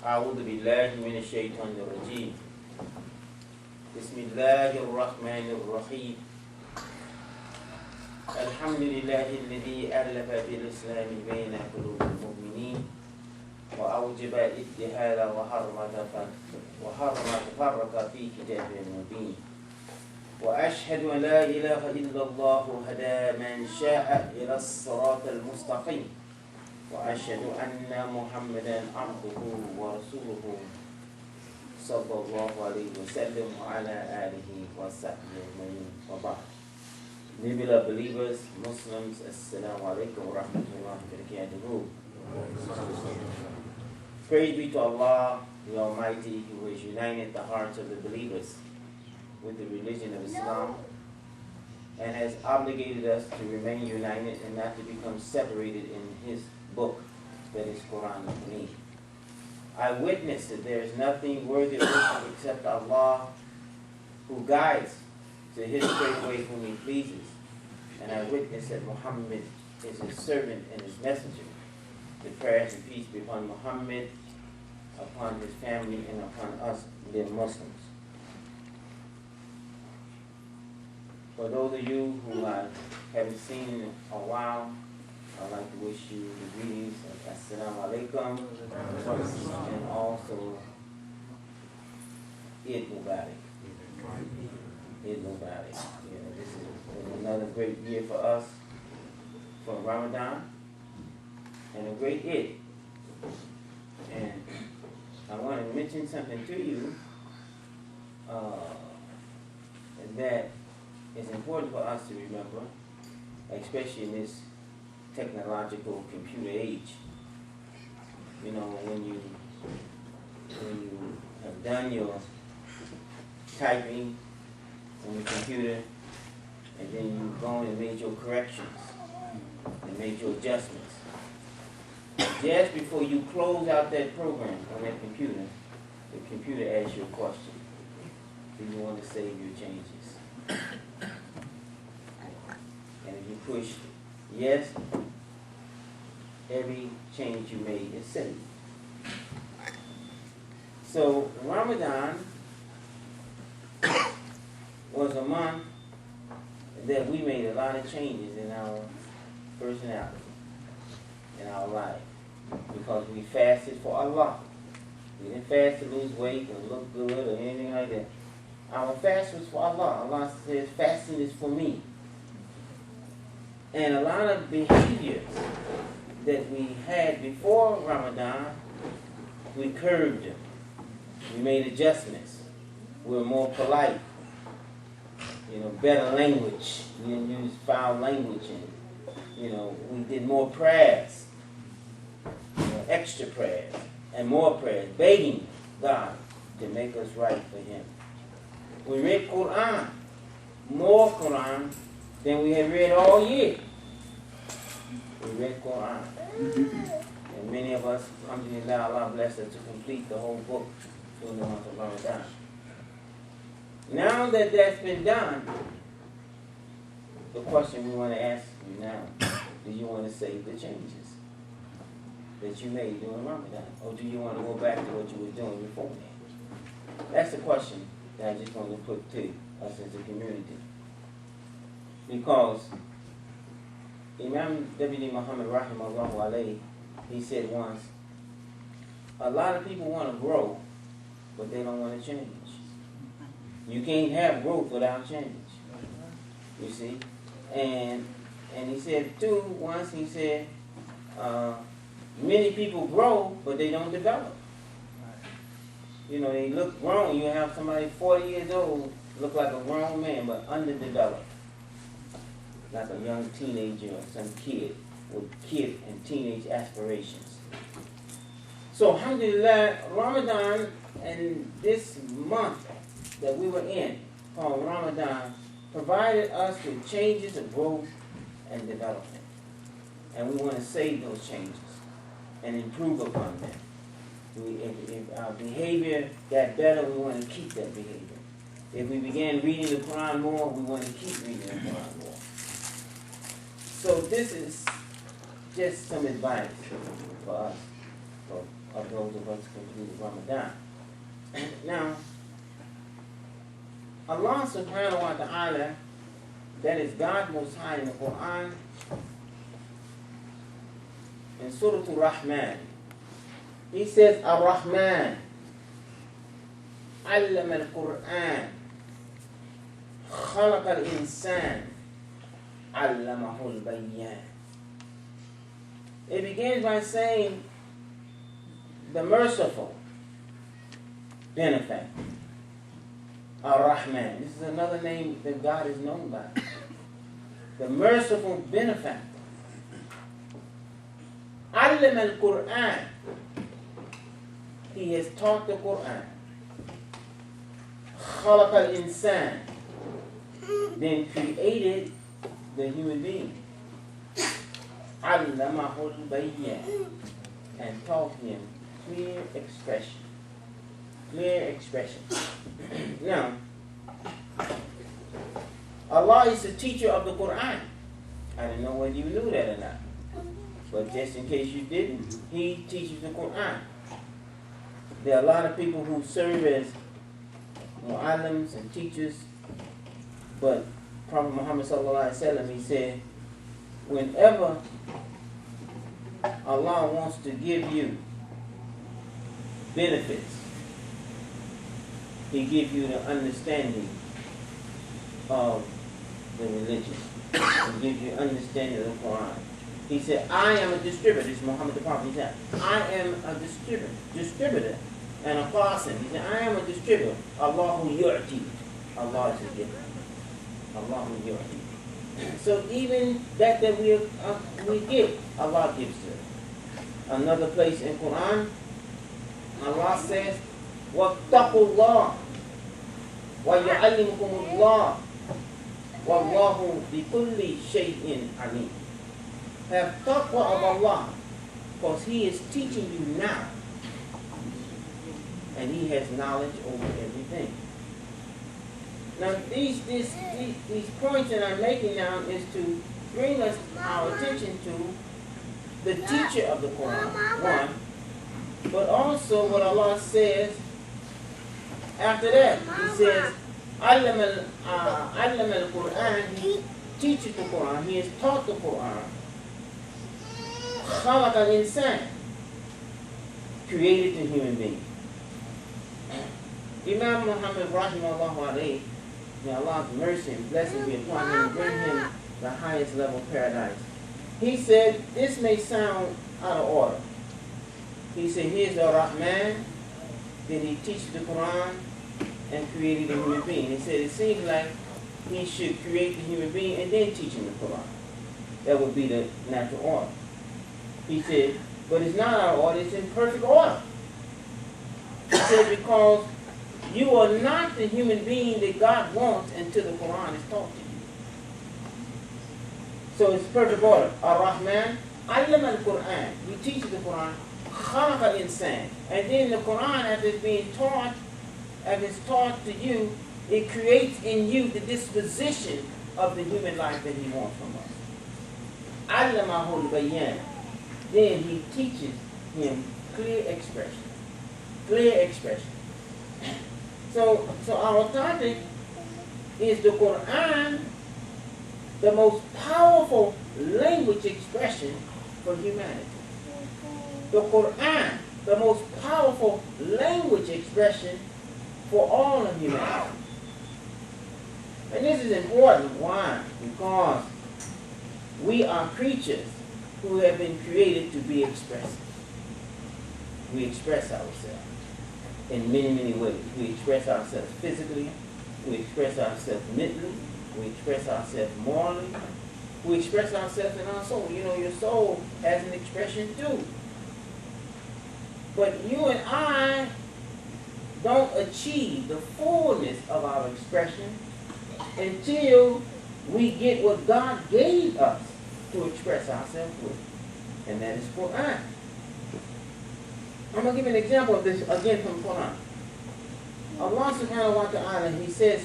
أعوذ بالله من الشيطان الرجيم. بسم الله الرحمن الرحيم. الحمد لله الذي ألف بالإسلام بين قلوب المؤمنين وأوجب الاتحاد وحرم تفرق في كتاب مبين. وأشهد أن لا إله إلا الله هدى من شاء إلى الصراط المستقيم. وأشهد أن محمدا عبده ورسوله صلى الله عليه وسلم وعلى آله وصحبه أجمعين وبعد. Dear beloved believers, Muslims, Assalamu alaikum wa rahmatullahi wa barakatuhu. Praise be to Allah, the Almighty, who has united the hearts of the believers with the religion of Islam and has obligated us to remain united and not to become separated in His book, that is Quran Kareem. I witness that there is nothing worthy of worship except Allah, who guides to His straight way whom He pleases. And I witness that Muhammad is His servant and His messenger. The prayers and peace be upon Muhammad, upon his family, and upon us, the Muslims. For those of you who I haven't seen in a while, I'd like to wish you the greetings of Assalamu alaikum and also Eid Mubarak. Eid Mubarak. This is another great year for us, for Ramadan, and a great Eid. And I want to mention something to you that is important for us to remember, especially in this technological computer age. You know, when you have done your typing on the computer, and then you've gone and made your corrections and made your adjustments, just before you close out that program on that computer, the computer asks you a question. Do you want to save your changes? And if you push yes, every change you made is saved. So Ramadan was a month that we made a lot of changes in our personality, in our life, because we fasted for Allah. We didn't fast to lose weight or look good or anything like that. Our fast was for Allah. Allah says fasting is for me. And a lot of behaviors that we had before Ramadan, we curbed them. We made adjustments. We were more polite. Better language. We didn't use foul language. And, we did more prayers. Extra prayers. And more prayers. Begging God to make us right for Him. We read Quran. More Quran than we had read all year. We read Quran. And many of us, alhamdulillah, Allah bless us to complete the whole book during the month of Ramadan. Now that that's been done, the question we want to ask you now, do you want to save the changes that you made during Ramadan? Or do you want to go back to what you were doing before that? That's the question that I just want to put to us as a community. Because Imam W. Muhammad rahimahullah alayhi, he said once, a lot of people want to grow, but they don't want to change. You can't have growth without change. You see? And he said too, once he said, many people grow, but they don't develop. They look grown. You have somebody 40 years old, look like a grown man, but underdeveloped. Like a young teenager or some kid with kid and teenage aspirations. So, alhamdulillah, Ramadan and this month that we were in, called Ramadan, provided us with changes of growth and development. And we want to save those changes and improve upon them. If our behavior got better, we want to keep that behavior. If we began reading the Quran more, we want to keep reading the Quran more. So this is just some advice for us of those of us who completed Ramadan. Now, Allah subhanahu wa ta'ala, that is God Most High in the Quran, in Surah Al-Rahman, He says, Ar-Rahman, Allama al-Quran, خلق الإنسان علمه البيان. It begins by saying the merciful benefactor, Ar-Rahman. This is another name that God is known by. The merciful benefactor. Allam al-Quran. He has taught the Quran. خلق الإنسان. Then created the human being. علمه البيان. And taught him clear expression. Clear expression. Now, Allah is the teacher of the Quran. I don't know whether you knew that or not. But just in case you didn't, He teaches the Quran. There are a lot of people who serve as mu'allims and teachers, but Prophet Muhammad sallallahu alaihi wasallam, he said, whenever Allah wants to give you benefits, He gives you the understanding of the religion. He gives you understanding of the Quran. He said, I am a distributor. This is Muhammad the Prophet. He said, I am a distributor and a Qasim. He said, I am a distributor. Allahu yu'ti. Allah is a giver. Allahu yu'ti. So even that we give, Allah gives to us. Another place in Quran, Allah says, وَاتَّقُوا اللَّهِ وَيُعَلِّمُكُمُ اللَّهِ وَاللَّهُ بِكُلِّ شَيْءٍ عَلِيمٌ. Have taqwa of Allah, because He is teaching you now, and He has knowledge over everything. Now these points that I'm making now is to bring us our attention to the teacher of the Quran, one, but also what Allah says after that. He says, Allama al-Quran, He teaches the Quran, He has taught the Quran. خلق الإنسان, created the human being. Imam Muhammad rahimahullah alayhi, may Allah's mercy and blessing be upon him and bring him the highest level of paradise. He said, this may sound out of order. He said, here's the Rahman, then He teaches the Quran and created the human being. He said, it seems like He should create the human being and then teach him the Quran. That would be the natural order. He said, but it's not out of order, it's in perfect order. He said, because you are not the human being that God wants until the Quran is taught to you. So it's perfect order. Ar-Rahman, Allam al-Quran. He teaches the Quran. Khalaqa al-Insan. And then the Quran, as it's being taught, as it's taught to you, it creates in you the disposition of the human life that He wants from us. Allamahu al-Bayan. Then He teaches him clear expression. Clear expression. So our topic is the Quran, the most powerful language expression for humanity. The Quran, the most powerful language expression for all of humanity. And this is important. Why? Because we are creatures who have been created to be expressive. We express ourselves in many, many ways. We express ourselves physically. We express ourselves mentally. We express ourselves morally. We express ourselves in our soul. You know, your soul has an expression too. But you and I don't achieve the fullness of our expression until we get what God gave us to express ourselves with. And that is Quran. I'm going to give an example of this again from Quran. Allah subhanahu wa ta'ala, He says,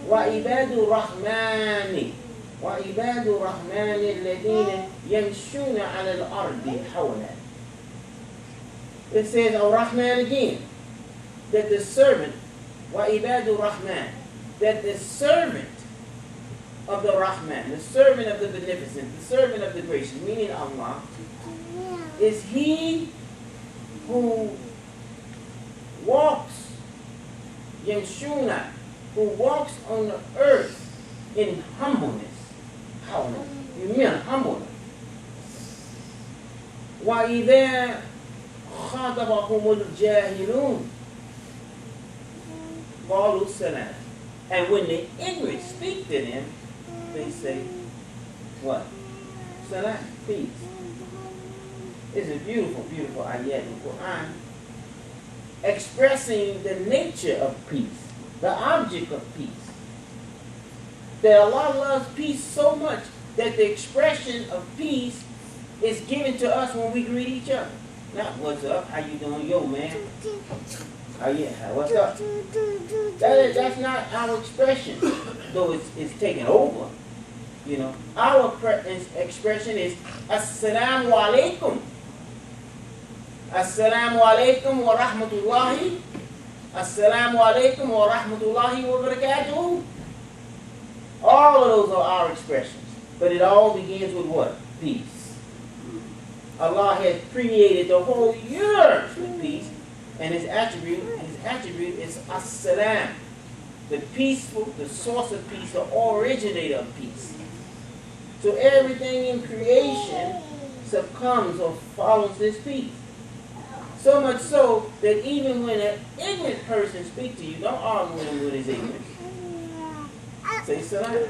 وَعِبَادُ الرَّحْمَنِ وَعِبَادُ الرَّحْمَنِ الَّذِينَ يَمْشُونَ عَلَى الْأَرْضِ حَوْلًا. it says Ar-Rahman again, that the servant, wa ibadu Rahman, that the servant of the Rahman, the servant of the beneficent, the servant of the gracious, meaning Allah, is he who walks, Yamshuna, who walks on the earth in humbleness. How? You mean humbleness. وَإِذَا خَاطَبَهُمُ الْجَاهِلُونَ قَالُوا السَّلَامَ. And when the ignorant speak to them, they say, what? Salam, peace. It's a beautiful, beautiful ayat in the Quran, expressing the nature of peace, the object of peace. That Allah loves peace so much that the expression of peace is given to us when we greet each other. Not what's up, how you doing, yo man. Oh yeah, what's up? That's not our expression, though it's taken over. You know, our expression is Assalamu alaikum. Assalamu alaikum wa rahmatullahi. Assalamu alaikum wa rahmatullahi wa barakatuhu. All of those are our expressions. But it all begins with what? Peace. Allah has created the whole universe with peace, and his attribute is As-Salam, the peaceful, the source of peace, the originator of peace. So everything in creation succumbs or follows this peace. So much so that even when an ignorant person speaks to you, don't argue with him with his ignorance. Say salam.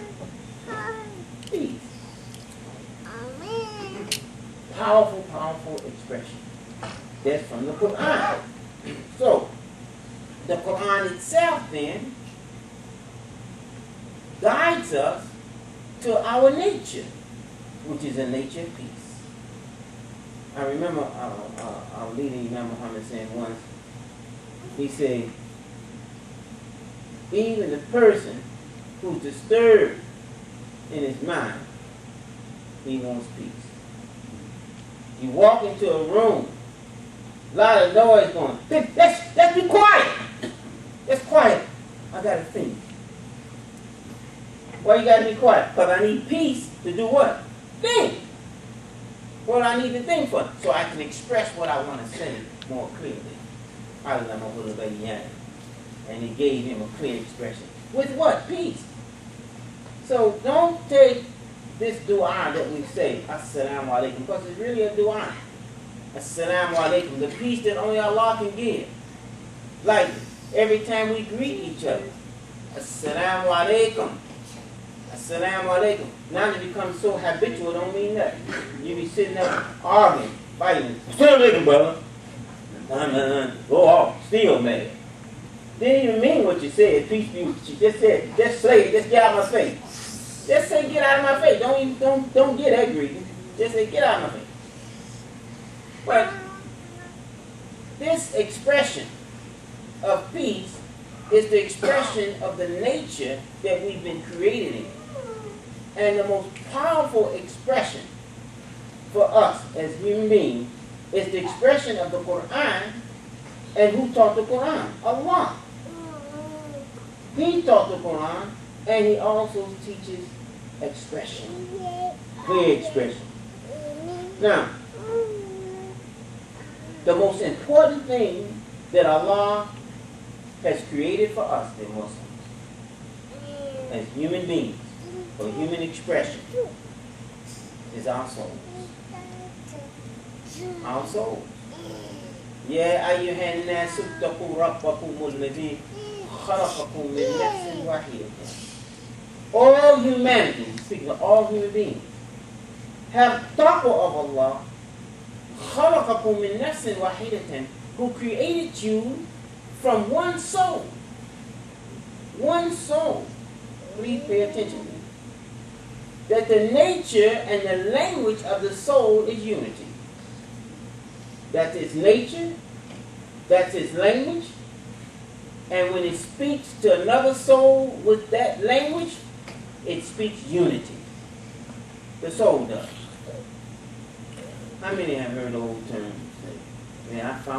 Peace. Powerful, powerful expression. That's from the Quran. So, the Quran itself then guides us to our nature, which is a nature of peace. I remember our leader Imam Muhammad saying once, he said, even the person who's disturbed in his mind, he wants peace. You walk into a room, a lot of noise going, let's be quiet. Let's quiet. I got to think. Why you got to be quiet? Because I need peace to do what? Think. What I need to think for? So I can express what I want to say more clearly. And he gave him a clear expression. With what? Peace. So don't take this dua that we say, Assalamu alaikum, because it's really a dua. Assalamu alaikum, the peace that only Allah can give. Like every time we greet each other, Assalamu alaikum. Assalamu alaikum. Now it becomes so habitual, don't mean nothing. You be sitting there arguing, fighting. Assalamu alaikum, brother. Go off, still mad. Didn't even mean what you said. Peace be with you. Just said, just say it, just get out of my face. Just say get out of my face. Don't get angry. Just say get out of my face. But this expression of peace is the expression of the nature that we've been created in. And the most powerful expression for us as human beings is the expression of the Quran. And who taught the Quran? Allah. He taught the Quran, and he also teaches expression. Clear expression. Now, the most important thing that Allah has created for us, the Muslims, as human beings, for human expression, is our souls. Our souls. يا أيها الناس اتقوا ربكم الذي خلقكم من نفس واحدة. All humanity, speaking of all human beings, have taqwa of Allah, خلقكم من نفس واحدة, who created you from one soul. One soul. Please pay attention to this. That the nature and the language of the soul is unity. That's its nature, that's its language, and when it speaks to another soul with that language, it speaks unity. The soul does. How many have heard the old term say, man, I found